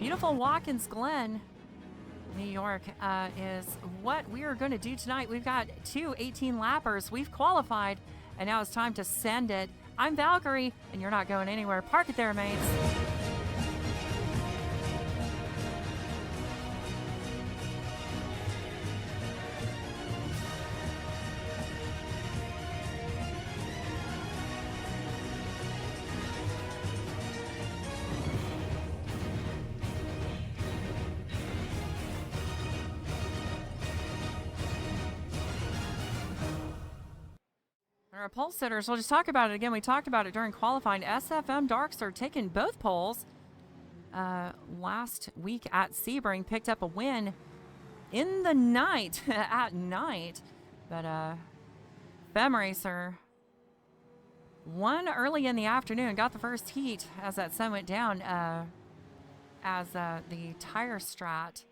Beautiful Watkins, Glen, New York is what we are going to do tonight. We've got two 18-lappers. We've qualified, and now it's time to send it. I'm Valkyrie, and you're not going anywhere. Park it there, mates. Our pole sitters, we'll just talk about it again. We talked about it during qualifying. SFM Darks are taking both poles. Last week at Sebring, picked up a win in the night, at night. But Fem Racer won early in the afternoon, got the first heat as that sun went down, as the tire strat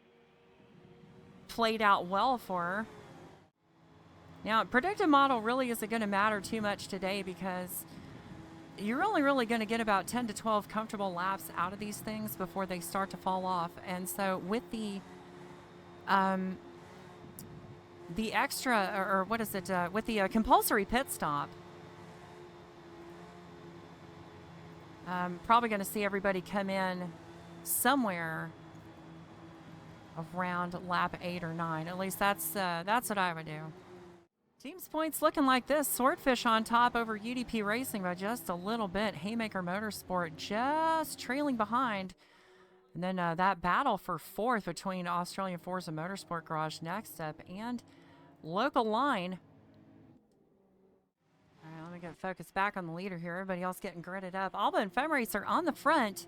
played out well for her. Now, predictive model really isn't going to matter too much today because you're only really going to get about 10 to 12 comfortable laps out of these things before they start to fall off. And so with the extra, or what is it, with the compulsory pit stop, probably going to see everybody come in somewhere around lap 8 or 9. At least that's what I would do. Teams points looking like this. Swordfish on top over UDP Racing by just a little bit. Haymaker Motorsport just trailing behind. And then that battle for fourth between Australian Forza Motorsport Garage Next Up and Local Line. All right, let me get focused back on the leader here. Everybody else getting gridded up. Alba and Fem Racer on the front.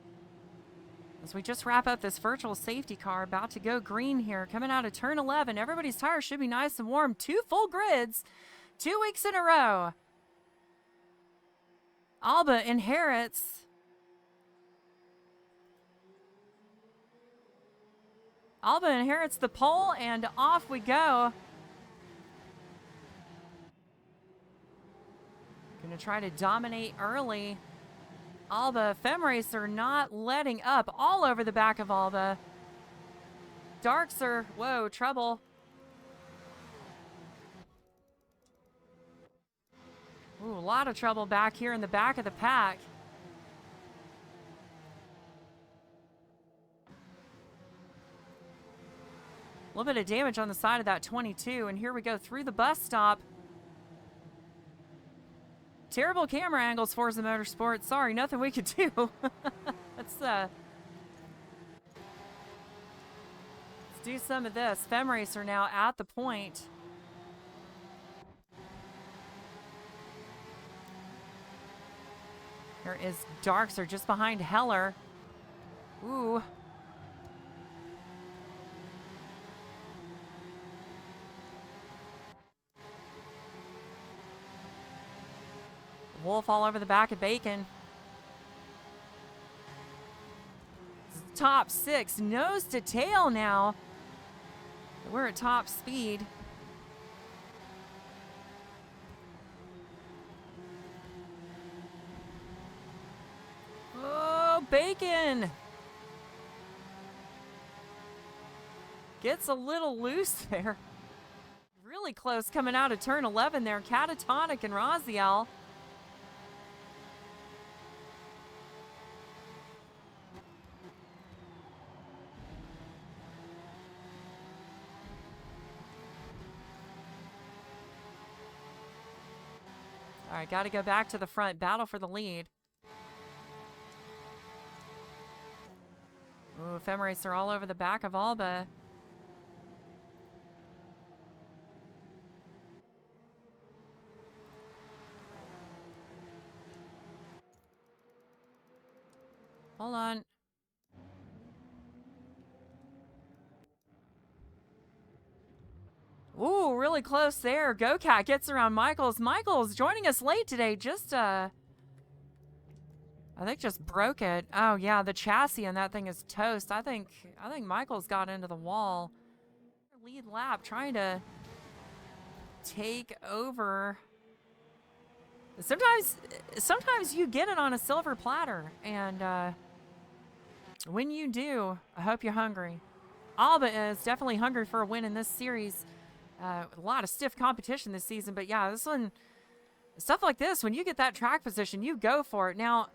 As we just wrap up this virtual safety car, about to go green here, coming out of turn 11. Everybody's tires should be nice and warm. 2 full grids, 2 weeks in a row. Alba inherits. Alba inherits the pole, and off we go. Gonna try to dominate early. Alba, Fem Racer not letting up, all over the back of Alba. Darks are, whoa, trouble. Ooh, a lot of trouble back here in the back of the pack. A little bit of damage on the side of that 22, and here we go through the bus stop. Terrible camera angles, Forza Motorsport. Sorry, nothing we could do. Let's do some of this. Fem Racer now at the point. There is Darkser just behind Heller. Ooh. Wolf all over the back of Bacon. Top 6, nose to tail now. We're at top speed. Oh, Bacon gets a little loose there. Really close coming out of turn 11 there. Catatonic and Raziel. All right, got to go back to the front. Battle for the lead. Ooh, Fem Racer all over the back of Alba. Hold on. Ooh, really close there. GoCat gets around Michaels. Michaels joining us late today. Just, I think just broke it. Oh, yeah, the chassis on that thing is toast. I think Michaels got into the wall. Lead lap, trying to take over. Sometimes you get it on a silver platter, and when you do, I hope you're hungry. Alba is definitely hungry for a win in this series. A lot of stiff competition this season, but yeah, this one, stuff like this, when you get that track position, you go for it. Now,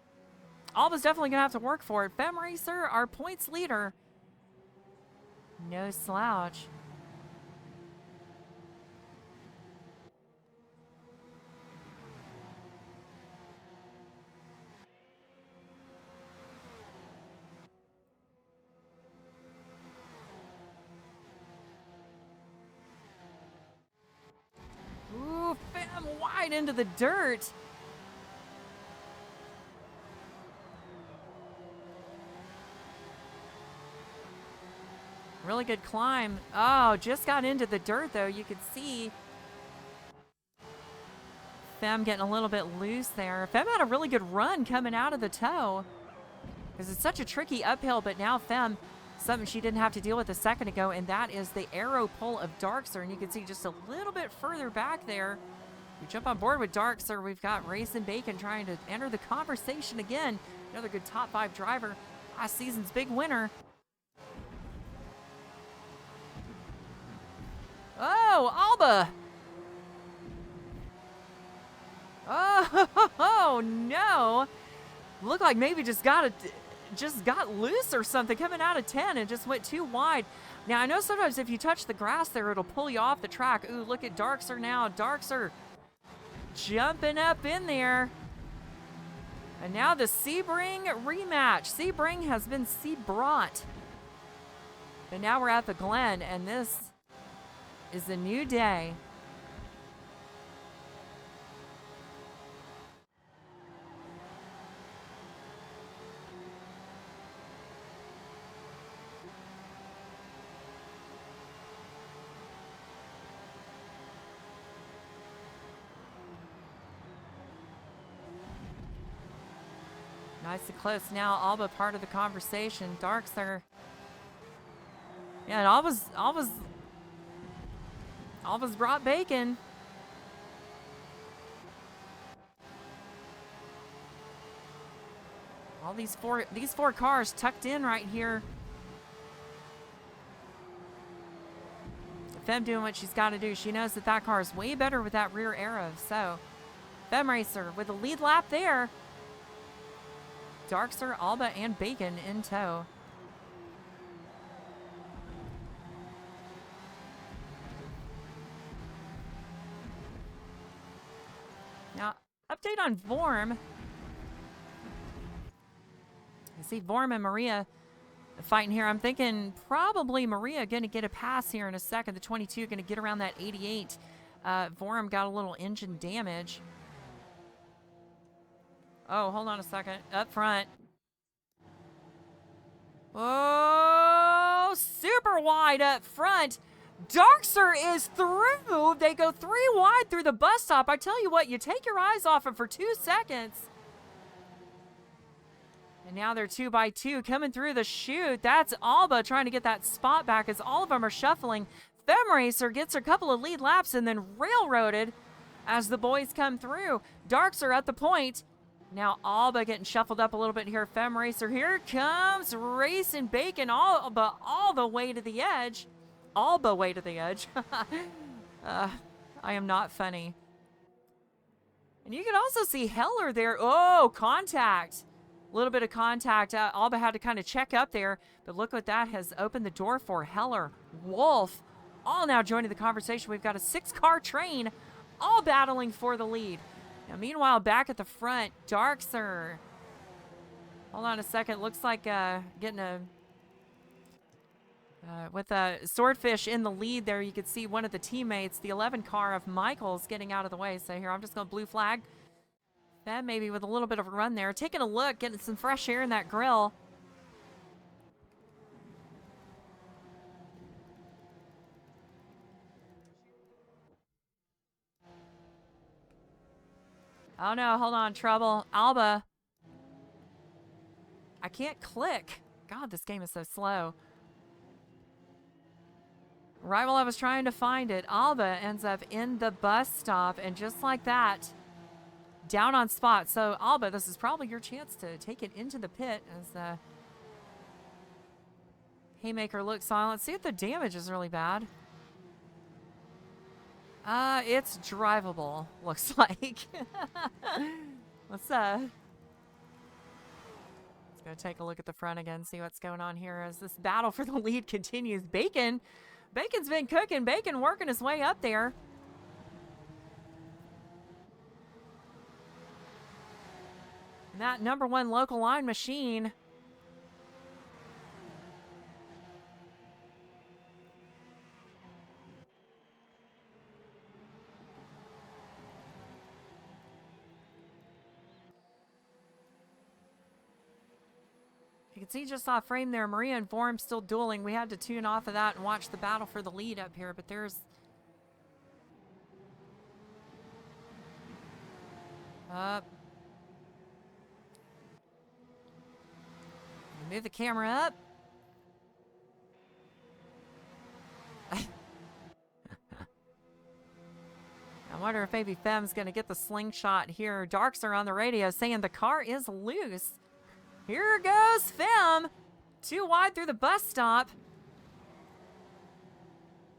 Alba's definitely going to have to work for it. Fem Racer, our points leader, no slouch. Ooh, Fem wide into the dirt. Really good climb. Oh, just got into the dirt, though. You could see Fem getting a little bit loose there. Fem had a really good run coming out of the toe because it's such a tricky uphill, but now Fem, something she didn't have to deal with a second ago, and that is the arrow pull of Darkster, and you can see just a little bit further back there. We jump on board with Darkster. We've got Racing Bacon trying to enter the conversation again. Another good top 5 driver. Last season's big winner. Oh, Alba! Oh no! Looked like maybe just got loose or something coming out of 10 and just went too wide. Now I know sometimes if you touch the grass there, it'll pull you off the track. Ooh, look at Darkster now. Darkster jumping up in there. And now the Sebring rematch. Sebring has been Sebrought. But now we're at the Glen, and this is a new day. Nice and close now. Alba part of the conversation. Darkster. Yeah, and Alba's brought bacon. All these four cars tucked in right here. Fem doing what she's got to do. She knows that that car is way better with that rear arrow. So, Fem Racer with a lead lap there. Darkster, Alba, and Bacon in tow. Now, update on Vorm. You see Vorm and Maria fighting here. I'm thinking probably Maria going to get a pass here in a second. The 22 going to get around that 88. Vorm got a little engine damage. Oh, hold on a second. Up front. Oh, super wide up front. Darkster is through. They go 3 wide through the bus stop. I tell you what, you take your eyes off it for 2 seconds. And now they're 2 by 2 coming through the chute. That's Alba trying to get that spot back as all of them are shuffling. Fem Racer gets a couple of lead laps and then railroaded as the boys come through. Darkster at the point. Now Alba getting shuffled up a little bit here. Fem Racer, here comes Racing Bacon. Alba all the way to the edge. Alba way to the edge. I am not funny. And you can also see Heller there. Oh, contact. A little bit of contact. Alba had to kind of check up there. But look what that has opened the door for. Heller, Wolf, all now joining the conversation. We've got a 6-car train all battling for the lead. Now, meanwhile, back at the front, Darkster. Hold on a second. Looks like getting a... with a Swordfish in the lead there, you could see one of the teammates, the 11 car of Michael's, getting out of the way. So here, I'm just going to blue flag. That maybe with a little bit of a run there. Taking a look, getting some fresh air in that grill. Oh no, hold on, trouble. Alba. I can't click. God, this game is so slow. Right while I was trying to find it, Alba ends up in the bus stop, and just like that, down on spot. So Alba, this is probably your chance to take it into the pit as Haymaker looks silent. Let's see if the damage is really bad. It's drivable, looks like. Let's go take a look at the front again, see what's going on here as this battle for the lead continues. Bacon's been cooking. Bacon working his way up there. And that #1 local line machine. You can see just off frame there, Maria and Vorm still dueling. We had to tune off of that and watch the battle for the lead up here, but there's... Move the camera up. I wonder if maybe Fem's going to get the slingshot here. Darks are on the radio saying the car is loose. Here goes Fem. Too wide through the bus stop.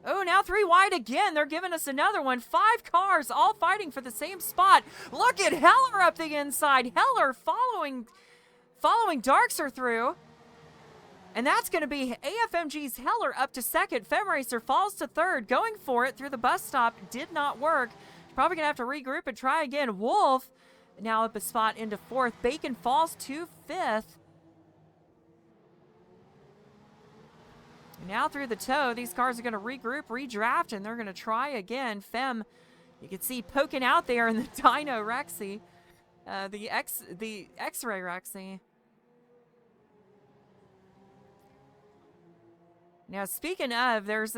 Oh, now 3 wide again. They're giving us another one. 5 cars all fighting for the same spot. Look at Heller up the inside. Heller following Darkser through. And that's going to be AFMG's Heller up to second. FemRacer falls to third. Going for it through the bus stop. Did not work. Probably going to have to regroup and try again. Wolf now up a spot into fourth. Bacon falls to fifth. Now through the toe, these cars are going to regroup, redraft, and they're going to try again. Fem, you can see poking out there in the Dyno Rexy. The X-Ray Rexy. Now, speaking of, there's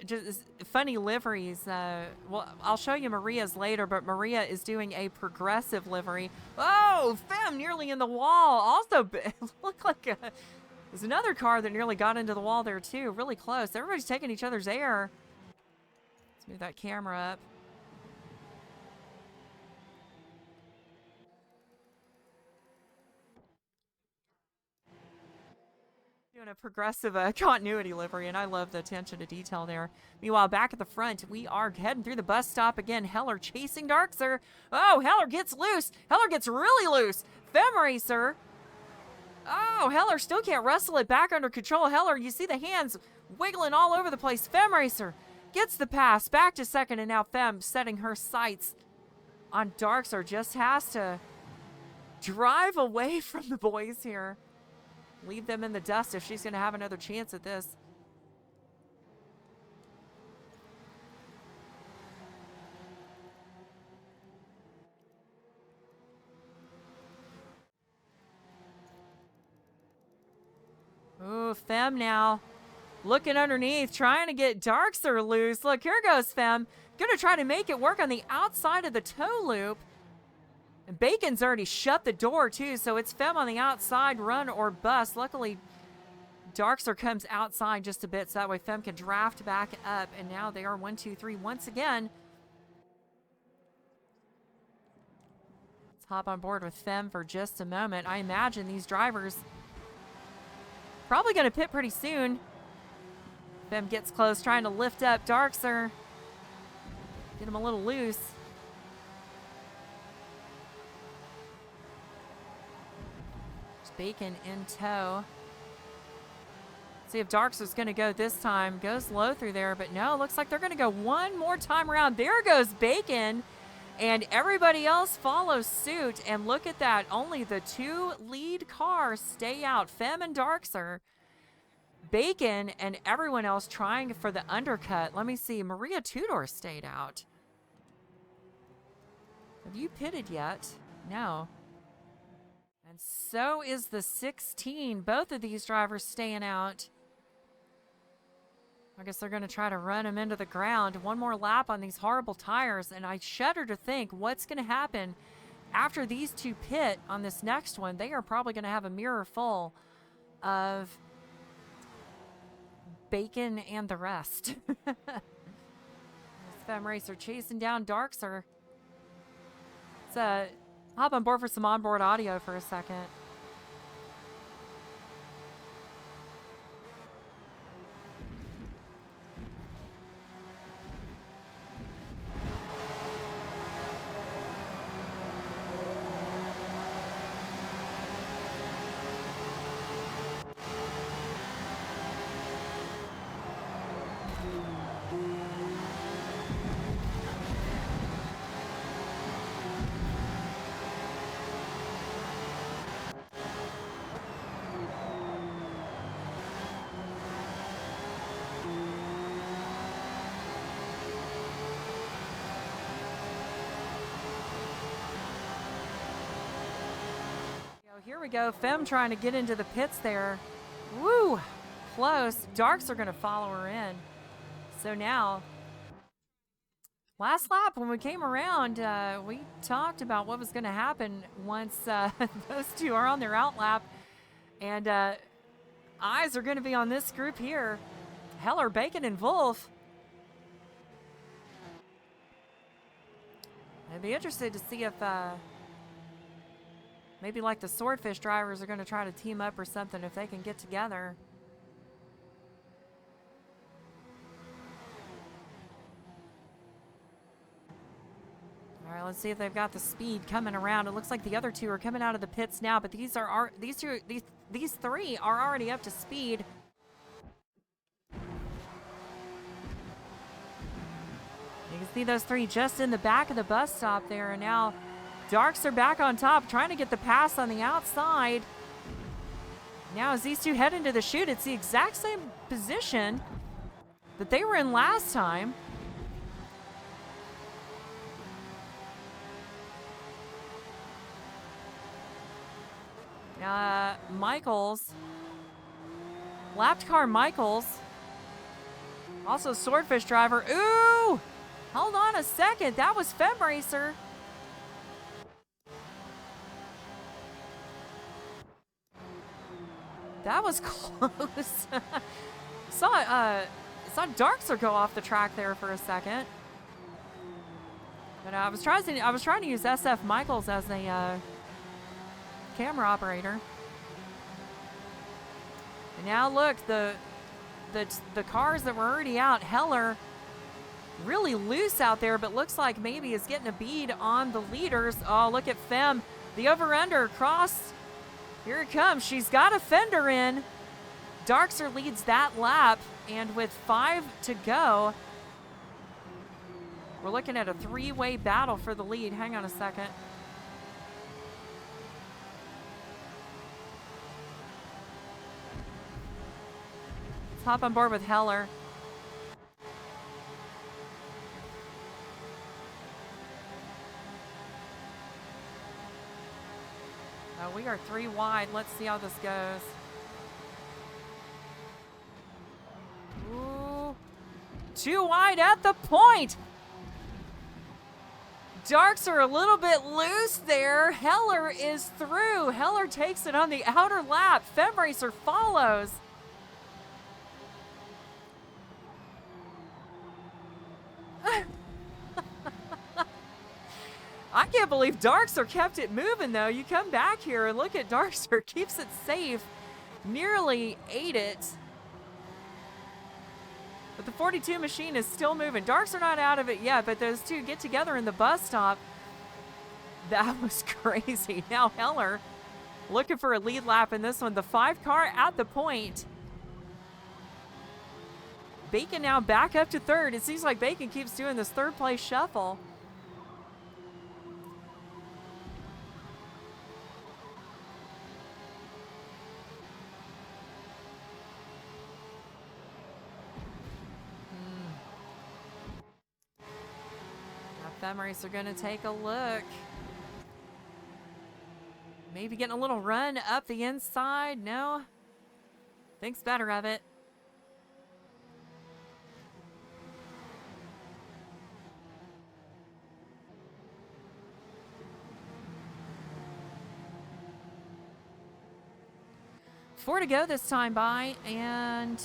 just funny liveries. Well, I'll show you Maria's later, but Maria is doing a progressive livery. Oh, Fem nearly in the wall. Also, looked like there's another car that nearly got into the wall there, too. Really close. Everybody's taking each other's air. Let's move that camera up. Doing a progressive continuity livery, and I love the attention to detail there. Meanwhile, back at the front, we are heading through the bus stop again. Heller chasing Darkser. Oh, Heller gets loose. Heller gets really loose. FemRacer. Oh, Heller still can't wrestle it back under control. Heller, you see the hands wiggling all over the place. FemRacer gets the pass back to second, and now Fem setting her sights on Darkser. Just has to drive away from the boys here. Leave them in the dust if she's going to have another chance at this. Ooh, Fem now looking underneath, trying to get Darkser loose. Look, here goes Fem. Gonna try to make it work on the outside of the toe loop. And Bacon's already shut the door, too, so it's Fem on the outside, run or bust. Luckily, Darkser comes outside just a bit, so that way Fem can draft back up. And now they are 1, 2, 3 once again. Let's hop on board with Fem for just a moment. I imagine these drivers probably going to pit pretty soon. Fem gets close, trying to lift up Darkser. Get him a little loose. Bacon in tow. See if Darkser's going to go this time. Goes low through there, but no, looks like they're going to go one more time around. There goes Bacon, and everybody else follows suit. And look at that. Only the 2 lead cars stay out. Fem and Darkser. Bacon and everyone else trying for the undercut. Let me see. Maria Tudor stayed out. Have you pitted yet? No. And so is the 16. Both of these drivers staying out. I guess they're going to try to run them into the ground. One more lap on these horrible tires. And I shudder to think what's going to happen after these 2 pit on this next one. They are probably going to have a mirror full of Bacon and the rest. FemRacer chasing down Darkser. It's hop on board for some onboard audio for a second. Here we go. Fem trying to get into the pits there. Woo! Close. Darks are going to follow her in. So now, last lap when we came around, we talked about what was going to happen once those two are on their out lap. And eyes are going to be on this group here. Heller, Bacon, and Wolf. I'd be interested to see if maybe like the Swordfish drivers are going to try to team up or something if they can get together. All right, let's see if they've got the speed coming around. It looks like the other two are coming out of the pits now, but these three are already up to speed. You can see those three just in the back of the bus stop there, and now Darks are back on top, trying to get the pass on the outside. Now as these two head into the chute, it's the exact same position that they were in last time. Michaels, lapped car Michaels, also Swordfish driver. Ooh! Hold on a second, that was Fem Racer. That was close. saw Darkser go off the track there for a second. But I was trying to use SF Michaels as a camera operator. And now look, the cars that were already out, Heller really loose out there, but looks like maybe is getting a bead on the leaders. Oh, look at Fem, the over-under cross. Here it comes. She's got a fender in. Darkser leads that lap, and with 5 to go, we're looking at a 3-way battle for the lead. Hang on a second. Let's hop on board with Heller. We are 3 wide. Let's see how this goes. Ooh. 2 wide at the point. Darks are a little bit loose there. Heller is through. Heller takes it on the outer lap. Fem Racer follows. I can't believe Darkster kept it moving, though. You come back here and look at Darkster. Keeps it safe. Nearly ate it. But the 42 machine is still moving. Darks are not out of it yet, but those two get together in the bus stop. That was crazy. Now Heller looking for a lead lap in this one. The 5 car at the point. Bacon now back up to 3rd. It seems like Bacon keeps doing this 3rd place shuffle. Fem Racer are going to take a look. Maybe getting a little run up the inside. No. Thinks better of it. Four to go this time by, and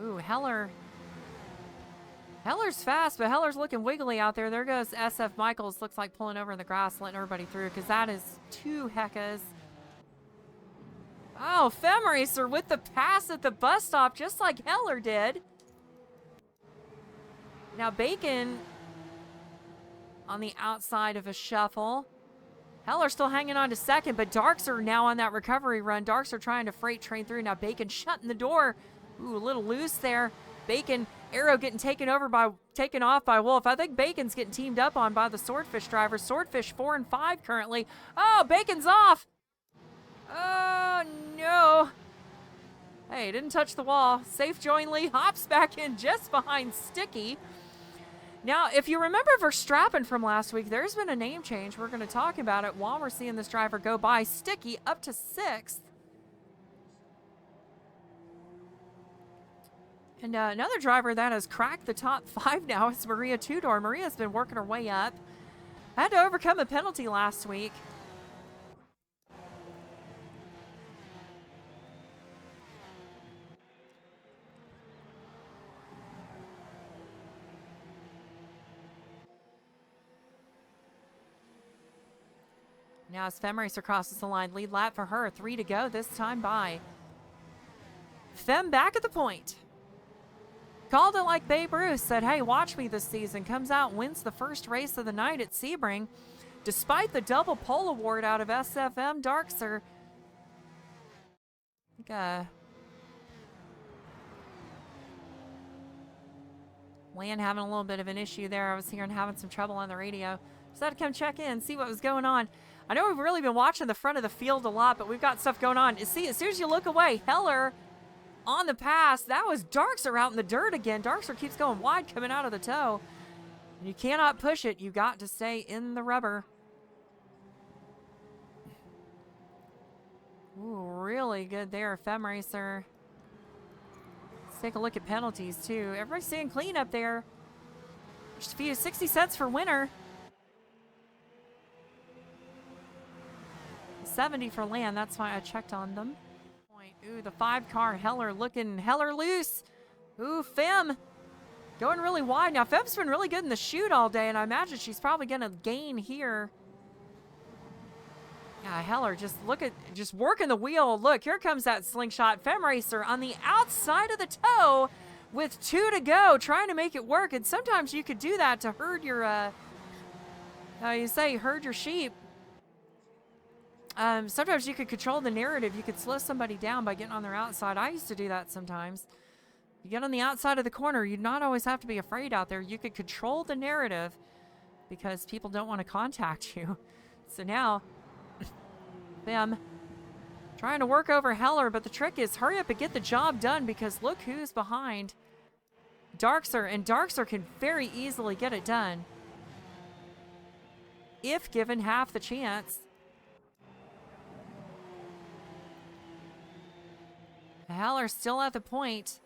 ooh, Heller's fast, but Heller's looking wiggly out there. There goes SF Michaels. Looks like pulling over in the grass, letting everybody through, because that is 2 heckas. Oh, Fem Racer with the pass at the bus stop, just like Heller did. Now Bacon on the outside of a shuffle. Heller still hanging on to 2nd, but Darks are now on that recovery run. Darks are trying to freight train through. Now Bacon shutting the door. Ooh, a little loose there. Bacon, Arrow getting taken off by Wolf. I think Bacon's getting teamed up on by the Swordfish driver. Swordfish 4 and 5 currently. Oh, Bacon's off. Oh, no. Hey, didn't touch the wall. Safe Join Lee hops back in just behind Sticky. Now, if you remember Verstappen from last week, there's been a name change. We're going to talk about it while we're seeing this driver go by. Sticky up to 6th. And another driver that has cracked the top 5 now is Maria Tudor. Maria's been working her way up. Had to overcome a penalty last week. Now as Femracer crosses the line, lead lap for her. 3 to go, this time by. Fem back at the point. Called it like Babe Ruth, said, hey, watch me this season. Comes out, wins the first race of the night at Sebring. Despite the double pole award out of SFM Darkser. Lan having a little bit of an issue there. I was hearing having some trouble on the radio. So I had to come check in, see what was going on. I know we've really been watching the front of the field a lot, but we've got stuff going on. See, as soon as you look away, Heller on the pass. That was Darkser out in the dirt again. Darkser keeps going wide coming out of the toe. You cannot push it. You got to stay in the rubber. Ooh, really good there, Femracer. Let's take a look at penalties, too. Everybody's staying clean up there. Just a few 60 cents for winner. 70 for land. That's why I checked on them. Ooh, the 5-car Heller looking Heller loose. Ooh, Fem going really wide. Now, Fem's been really good in the chute all day, and I imagine she's probably going to gain here. Yeah, Heller, just working the wheel. Look, here comes that slingshot. Femracer on the outside of the toe with 2 to go, trying to make it work. And sometimes you could do that to herd your, herd your sheep. Sometimes you could control the narrative. You could slow somebody down by getting on their outside. I used to do that sometimes. You get on the outside of the corner, you'd not always have to be afraid out there. You could control the narrative because people don't want to contact you. So now, Fem trying to work over Heller, but the trick is hurry up and get the job done because look who's behind Darkser, and Darkser can very easily get it done if given half the chance. Heller still at the point.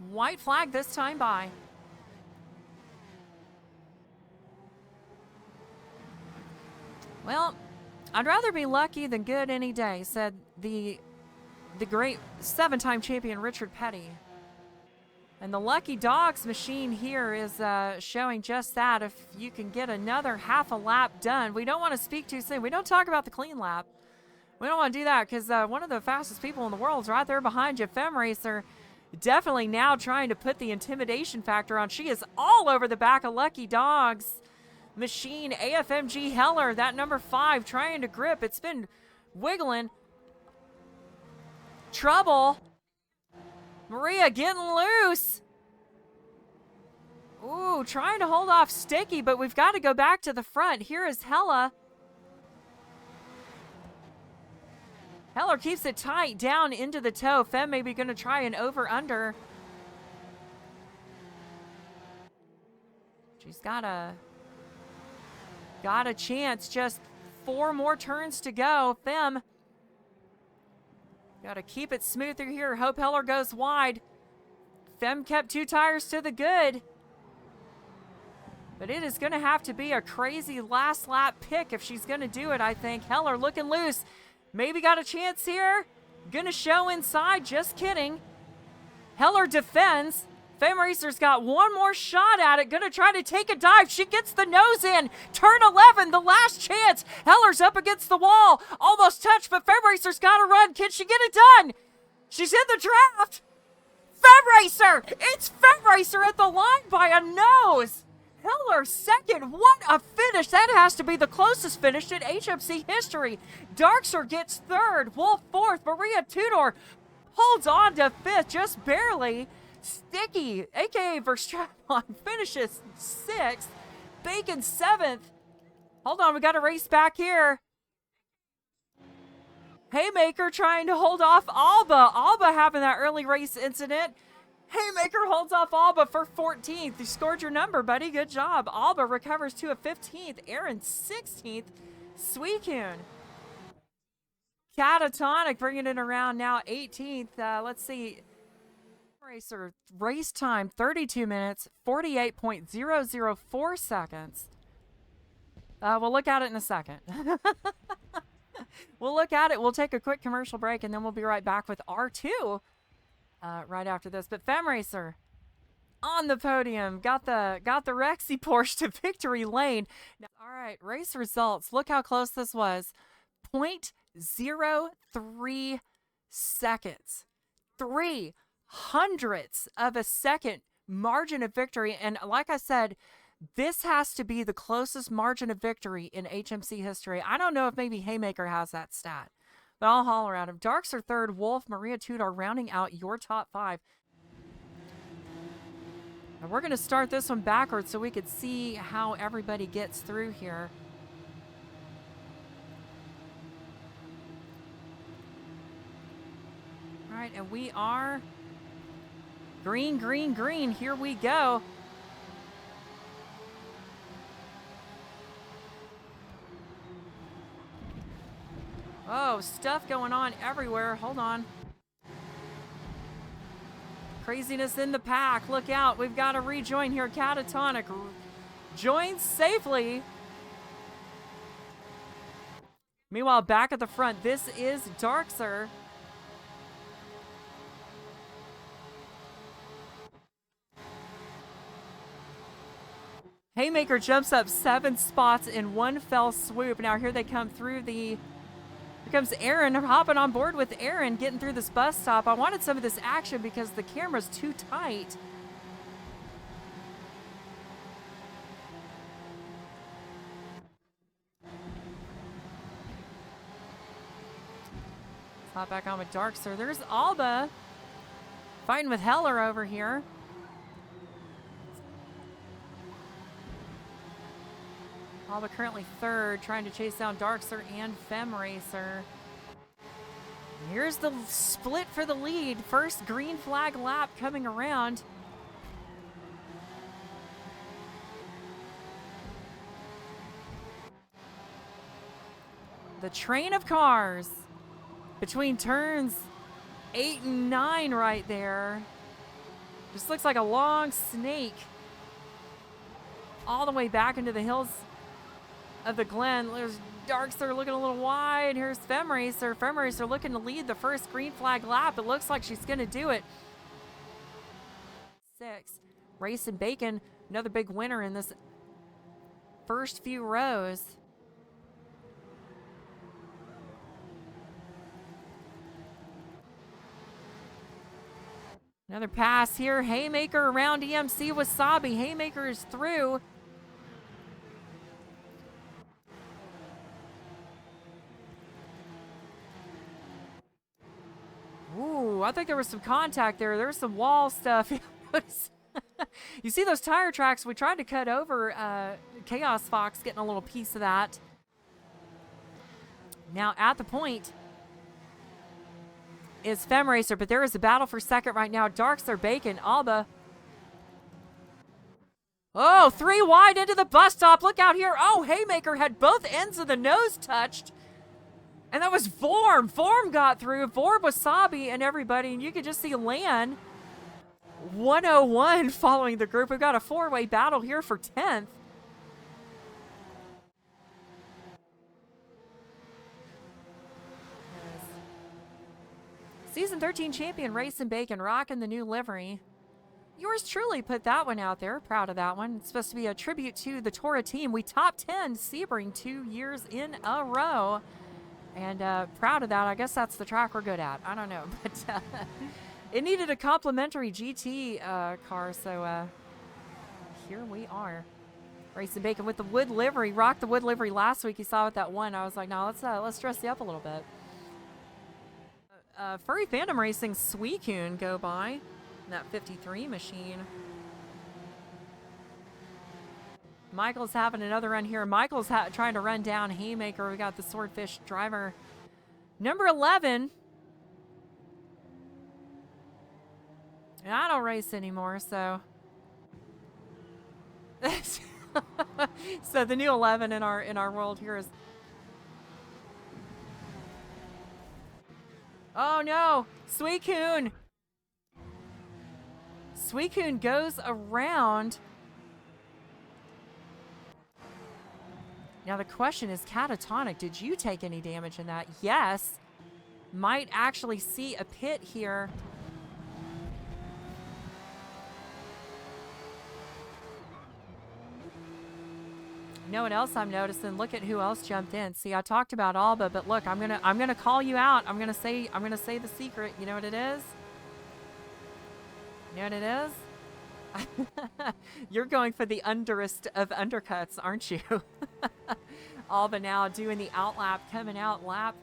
White flag this time by. Well, I'd rather be lucky than good any day, said the great 7-time champion Richard Petty. And the Lucky Dogs machine here is showing just that. If you can get another half a lap done. We don't want to speak too soon. We don't talk about the clean lap. We don't want to do that because one of the fastest people in the world is right there behind you. Femracer definitely now trying to put the intimidation factor on. She is all over the back of Lucky Dogs machine. AFMG Heller, that number 5, trying to grip. It's been wiggling. Trouble. Maria getting loose. Ooh, trying to hold off Sticky, but we've got to go back to the front. Here is Hella. Heller keeps it tight down into the toe. Fem maybe going to try an over-under. She's got a chance. Just 4 more turns to go. Fem got to keep it smooth through here. Hope Heller goes wide. Fem kept 2 tires to the good. But it is going to have to be a crazy last lap pick if she's going to do it, I think. Heller looking loose. Maybe got a chance here. Gonna show inside. Just kidding. Heller defends. Femracer's got one more shot at it. Gonna try to take a dive. She gets the nose in. Turn 11, the last chance. Heller's up against the wall. Almost touched, but Femracer's got to run. Can she get it done? She's in the draft. Femracer! It's Femracer at the line by a nose. Heller second. What a finish. That has to be the closest finish in HMC history. Darkser gets third. Wolf fourth. Maria Tudor holds on to fifth just barely. Sticky, a.k.a. Verstappen, finishes sixth. Bacon seventh. Hold on, we got to race back here. Haymaker trying to hold off Alba. Alba having that early race incident. Haymaker holds off Alba for 14th. You scored your number, buddy. Good job. Alba recovers to a 15th. Aaron 16th. Sweetcoon. Catatonic bringing it around now 18th. Let's see. Racer race time 32 minutes, 48.004 seconds. We'll look at it in a second. We'll look at it. We'll take a quick commercial break, and then we'll be right back with R2 right after this. But Fem Racer on the podium, got the Rexy Porsche to victory lane. Now, all right, race results. Look how close this was. 0.03 seconds. 0.03 of a second margin of victory. And like I said, this has to be the closest margin of victory in HMC history. I don't know if maybe Haymaker has that stat, but I'll holler at him. Darks are third. Wolf, Maria Tudor rounding out your top 5. And we're going to start this one backwards so we could see how everybody gets through here. All right, and we are green, green, green. Here we go. Oh, stuff going on everywhere. Hold on. Craziness in the pack. Look out. We've got to rejoin here. Catatonic joins safely. Meanwhile, back at the front, this is Darkser. Haymaker jumps up 7 spots in one fell swoop. Now here they come through the... Here comes Aaron, hopping on board with Aaron, getting through this bus stop. I wanted some of this action because the camera's too tight. Hop back on with Darkster. There's Alba fighting with Heller over here. Alba currently third, trying to chase down Darkster and Fem Racer. Here's the split for the lead. First green flag lap coming around. The train of cars between turns 8 and 9 right there. Just looks like a long snake all the way back into the hills of the Glen. There's Darkster looking a little wide. Here's Fem Racer. Fem Racer looking to lead the first green flag lap. It looks like she's going to do it. 6. Race and Bacon, another big winner in this first few rows. Another pass here. Haymaker around EMC Wasabi. Haymaker is through. Ooh, I think there was some contact there. There was some wall stuff. You see those tire tracks? We tried to cut over Chaos Fox, getting a little piece of that. Now at the point is Fem Racer, but there is a battle for second right now. Darkster, Bacon, Alba. Oh, 3 wide into the bus stop. Look out here. Oh, Haymaker had both ends of the nose touched. And that was Vorm. Vorm got through. Vorm, Wasabi, and everybody. And you could just see Lan 101 following the group. We've got a 4-way battle here for 10th. Season 13 champion Race and Bacon rocking the new livery. Yours truly put that one out there. Proud of that one. It's supposed to be a tribute to the Tora team. We top 10 Sebring 2 years in a row. And proud of that. I guess that's the track we're good at. I don't know. But it needed a complimentary GT car. So here we are. Race and Bacon with the wood livery. Rocked the wood livery last week. You saw with that one. I was like, no, let's dress you up a little bit. Furry Fandom Racing Sweetcoon go by in that 53 machine. Michael's having another run here. Michael's trying to run down Haymaker. We got the Swordfish driver. Number 11. And I don't race anymore, so. So the new 11 in our world here is. Oh no, Suicune. Suicune goes around. Now the question is, Catatonic, did you take any damage in that? Yes. Might actually see a pit here. You know what else I'm noticing? Look at who else jumped in. See, I talked about Alba, but look, I'm gonna call you out. I'm gonna say the secret. You know what it is? You know what it is? You're going for the underest of undercuts, aren't you? Alba now doing the outlap, coming out lap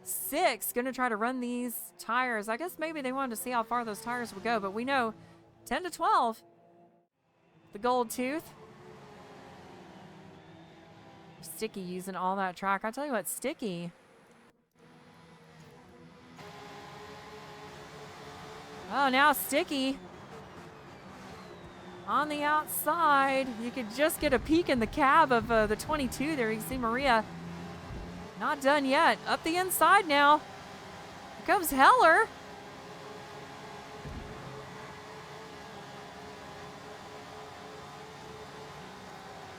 6. Gonna try to run these tires. I guess maybe they wanted to see how far those tires would go, but we know 10 to 12. The gold tooth. Sticky using all that track. I tell you what, Sticky. Oh, now Sticky. On the outside. You could just get a peek in the cab of the 22 there. You can see Maria. Not done yet. Up the inside now. Here comes Heller.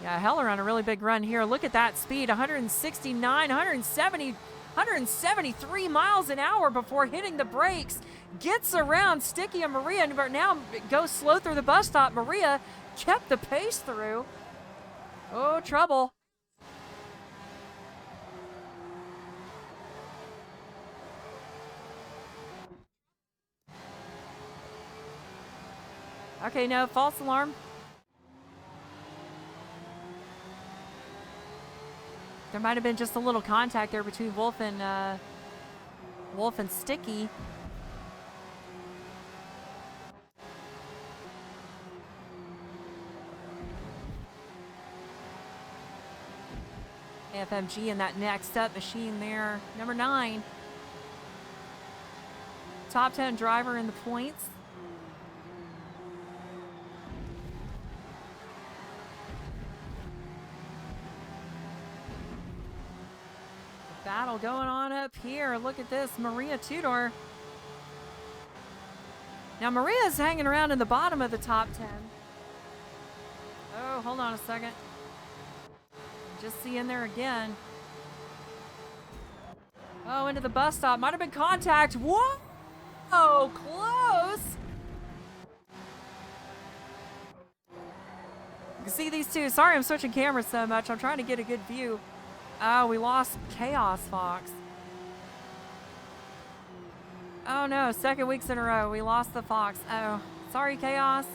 Yeah, Heller on a really big run here. Look at that speed, 169, 170, 173 miles an hour before hitting the brakes. Gets around Sticky and Maria, but now goes slow through the bus stop. Maria kept the pace through. Oh, trouble. Okay, no, false alarm. There might have been just a little contact there between Wolf and Sticky. AFMG in that next up machine there. Number 9. Top 10 driver in the points. Battle going on up here. Look at this. Maria Tudor. Now Maria's hanging around in the bottom of the top 10. Oh, hold on a second. Just seeing there again. Oh, into the bus stop. Might have been contact. Whoa! Oh, close. You can see these two. Sorry I'm switching cameras so much. I'm trying to get a good view. Oh, we lost Chaos Fox. Oh no, 2nd weeks in a row. We lost the Fox. Oh, sorry, Chaos.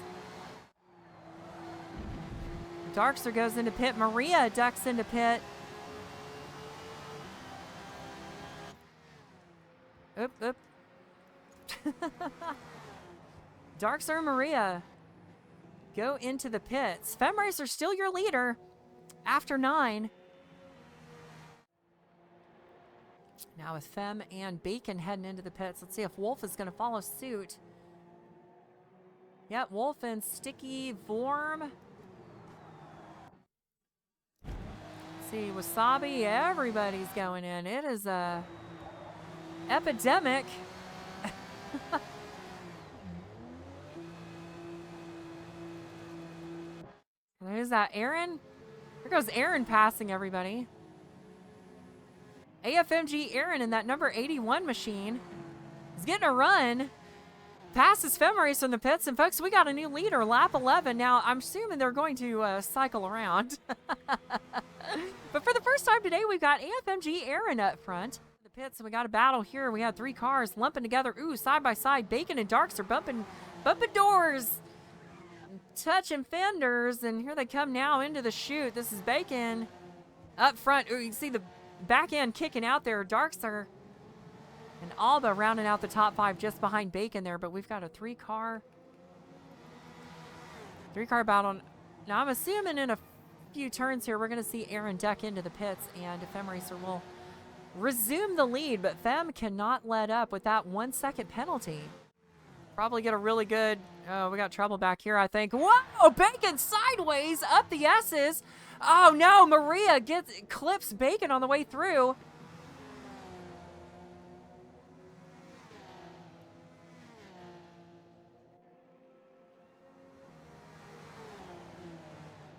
Darkster goes into pit. Maria ducks into pit. Oop, oop. Darkster and Maria go into the pits. Femracer still your leader after 9. Now with Fem and Bacon heading into the pits. Let's see if Wolf is going to follow suit. Yep, Wolf and Sticky Vorm. Let's see, Wasabi, everybody's going in. It is a epidemic. There's that Aaron. There goes Aaron passing everybody. AFMG Aaron in that number 81 machine is getting a run. Passes Femracer in the pits. And folks, we got a new leader, lap 11. Now, I'm assuming they're going to cycle around. But for the first time today, we've got AFMG Aaron up front. The pits, and we got a battle here. We had 3 cars lumping together. Ooh, side by side. Bacon and Darks are bumping doors. Touching fenders. And here they come now into the chute. This is Bacon up front. Ooh, you can see the back end kicking out there. Darkster and Alba rounding out the top 5 just behind Bacon there. But we've got a 3-car battle. Now I'm assuming in a few turns here we're going to see Aaron duck into the pits and Femracer will resume the lead. But Fem cannot let up with that 1-second penalty. Probably get a really good... Oh, we got trouble back here, I think. Whoa! Bacon sideways up the S's. Oh, no. Maria clips Bacon on the way through.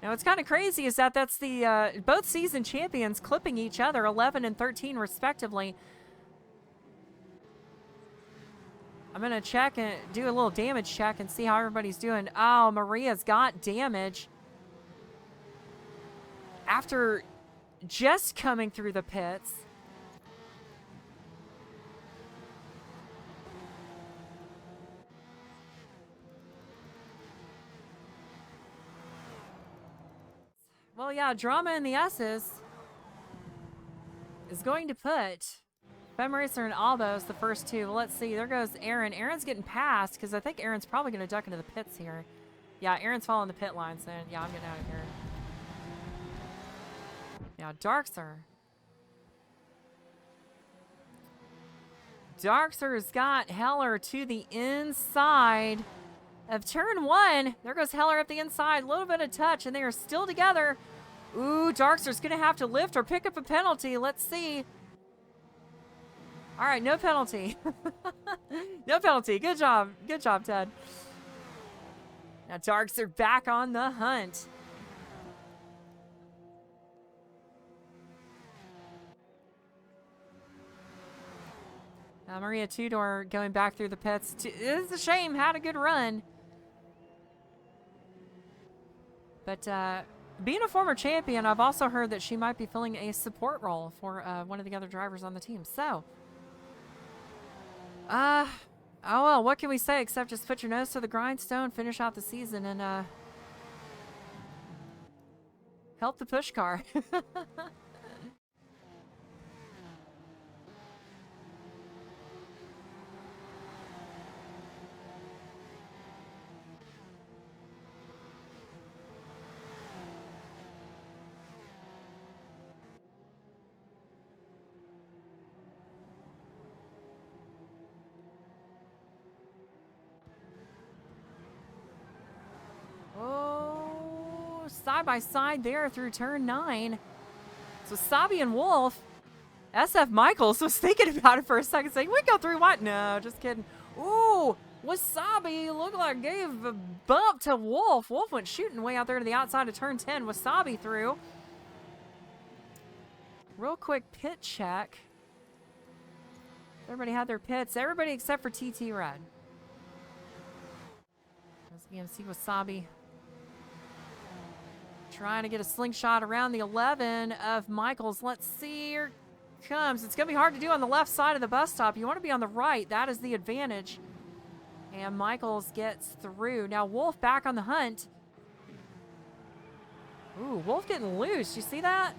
Now, what's kind of crazy is that that's the both season champions clipping each other, 11 and 13 respectively. I'm going to check and do a little damage check and see how everybody's doing. Oh, Maria's got damage. After just coming through the pits. Well, yeah, drama in the S's is going to put Fem Racer and Albos the first two. Well, let's see. There goes Aaron. Aaron's getting past because I think Aaron's probably going to duck into the pits here. Yeah, Aaron's following the pit line, so yeah, I'm getting out of here. Yeah, Darkser's got Heller to the inside of turn 1. There goes Heller up the inside. A little bit of touch, and they are still together. Ooh, Darkster's going to have to lift or pick up a penalty. Let's see. All right, no penalty. No penalty. Good job. Good job, Ted. Now Darkster back on the hunt. Maria Tudor going back through the pits. It's a shame. Had a good run. But being a former champion, I've also heard that she might be filling a support role for one of the other drivers on the team. So, oh well, what can we say except just put your nose to the grindstone, finish out the season, and help the push car. Side by side there through turn 9. So Sabi and Wolf. SF Michaels was thinking about it for a second, saying, we go through what? No, just kidding. Ooh, Wasabi looked like gave a bump to Wolf. Wolf went shooting way out there to the outside of turn 10. Wasabi through. Real quick pit check. Everybody had their pits. Everybody except for TT Red. As you can see, Wasabi trying to get a slingshot around the 11 of Michaels. Let's see. Here comes. It's going to be hard to do on the left side of the bus stop. You want to be on the right. That is the advantage. And Michaels gets through. Now Wolf back on the hunt. Ooh, Wolf getting loose. You see that?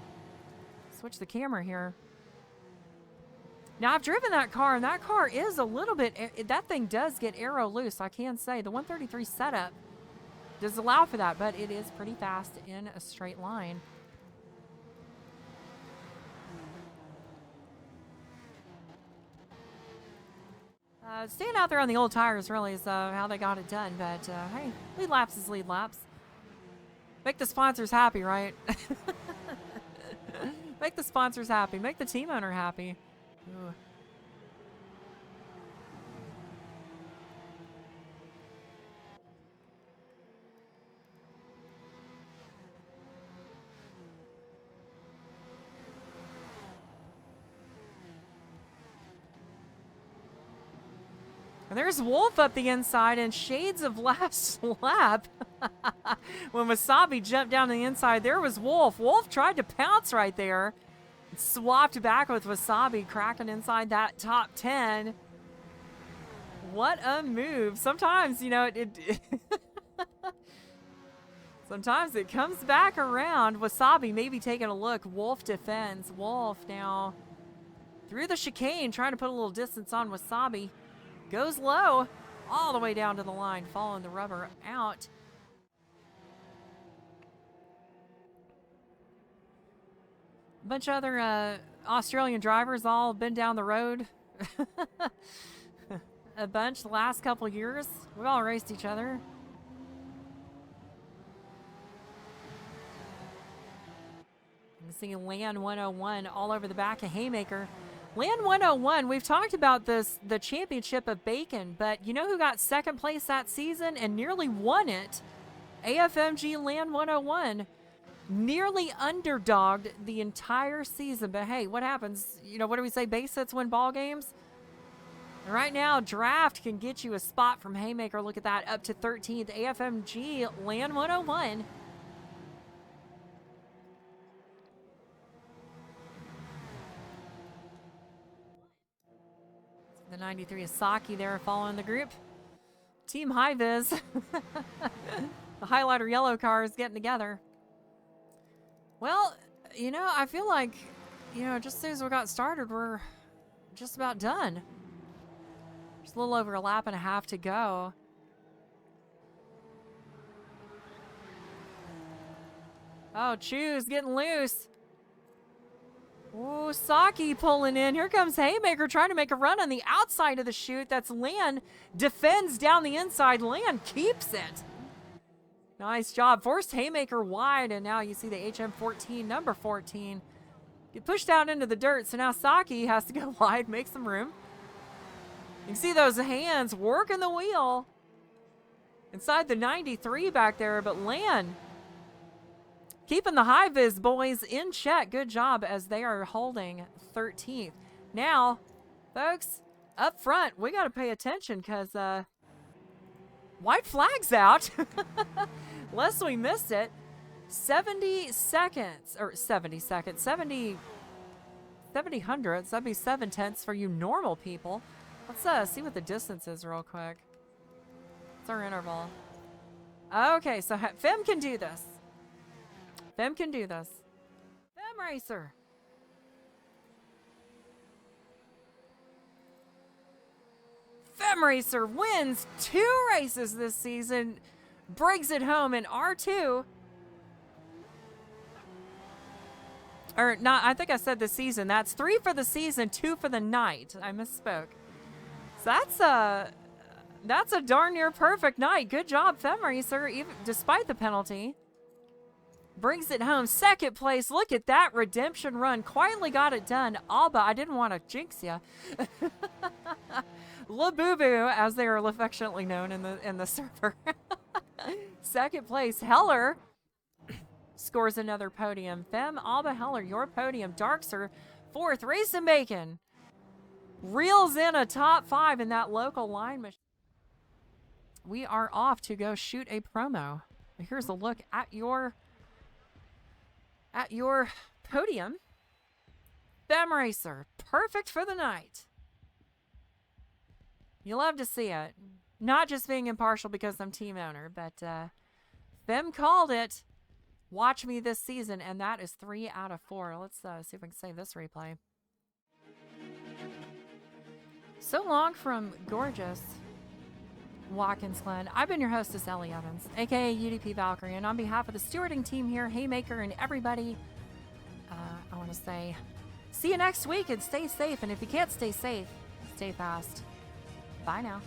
Switch the camera here. Now I've driven that car, and that car is a little bit, that thing does get aero loose, I can say. The 133 setup does allow for that, but it is pretty fast in a straight line. Staying out there on the old tires really is how they got it done, but hey, lead laps is lead laps. Make the sponsors happy, right? Make the sponsors happy. Make the team owner happy. Ooh. And there's Wolf up the inside and shades of last lap. When Wasabi jumped down to the inside, there was Wolf. Wolf tried to pounce right there. Swapped back with Wasabi, cracking inside that top 10. What a move. Sometimes, you know, sometimes it comes back around. Wasabi maybe taking a look. Wolf defends. Wolf now through the chicane, trying to put a little distance on Wasabi. Goes low, all the way down to the line, following the rubber out. A bunch of other Australian drivers all been down the road. a bunch the last couple years. We've all raced each other. You can see Land 101 all over the back of Haymaker. Land 101, we've talked about this, the championship of Bacon, but you know who got second place that season and nearly won it? AFMG Land 101. Nearly underdogged the entire season, but hey, what happens? You know, what do we say? Base hits win ball games. And right now, draft can get you a spot from Haymaker. Look at that, up to 13th. AFMG Land 101. The 93 is Saki there following the group. Team High Vis. The highlighter yellow car is getting together. Well, you know, I feel like, you know, just as soon as we got started, we're just about done. Just a little over a lap and a half to go. Oh, Choose getting loose. Oh, Saki pulling in. Here comes Haymaker trying to make a run on the outside of the chute. That's Lan. Defends down the inside. Lan keeps it. Nice job. Forced Haymaker wide, and now you see the HM14, number 14, get pushed out into the dirt. So now Saki has to go wide, make some room. You can see those hands working the wheel inside the 93 back there, but Lan keeping the High Vis boys in check. Good job as they are holding 13th. Now, folks, up front, we got to pay attention because white flag's out. Lest we missed it. 70 seconds, or 70 seconds, 70 hundredths. That'd be 7/10 for you normal people. Let's see what the distance is real quick. What's our interval? Okay, so Fem can do this. Fem can do this. Fem Racer. Fem Racer wins 2 races this season. Brings it home in R2. Or not, I think I said the season. That's 3 for the season, 2 for the night. I misspoke. So that's a darn near perfect night. Good job, Fem Racer, even despite the penalty. Brings it home. Second place. Look at that redemption run. Quietly got it done. Alba, I didn't want to jinx ya. Labubu, as they are affectionately known in the server. Second place. Heller scores another podium. Fem, Alba, Heller, your podium. Darkser, 4th. Racing Bacon reels in a top 5 in that local line machine. We are off to go shoot a promo. Here's a look at your podium. Fem Racer, perfect for the night. You love to see it. Not just being impartial because I'm team owner, but Fem called it. Watch me this season, and that is 3 out of 4. Let's see if I can save this replay. So long from gorgeous Watkins, Glen. I've been your hostess, Ellie Evans, aka UDP Valkyrie, and on behalf of the stewarding team here, Haymaker, and everybody, I want to say, see you next week and stay safe. And if you can't stay safe, stay fast. Bye now.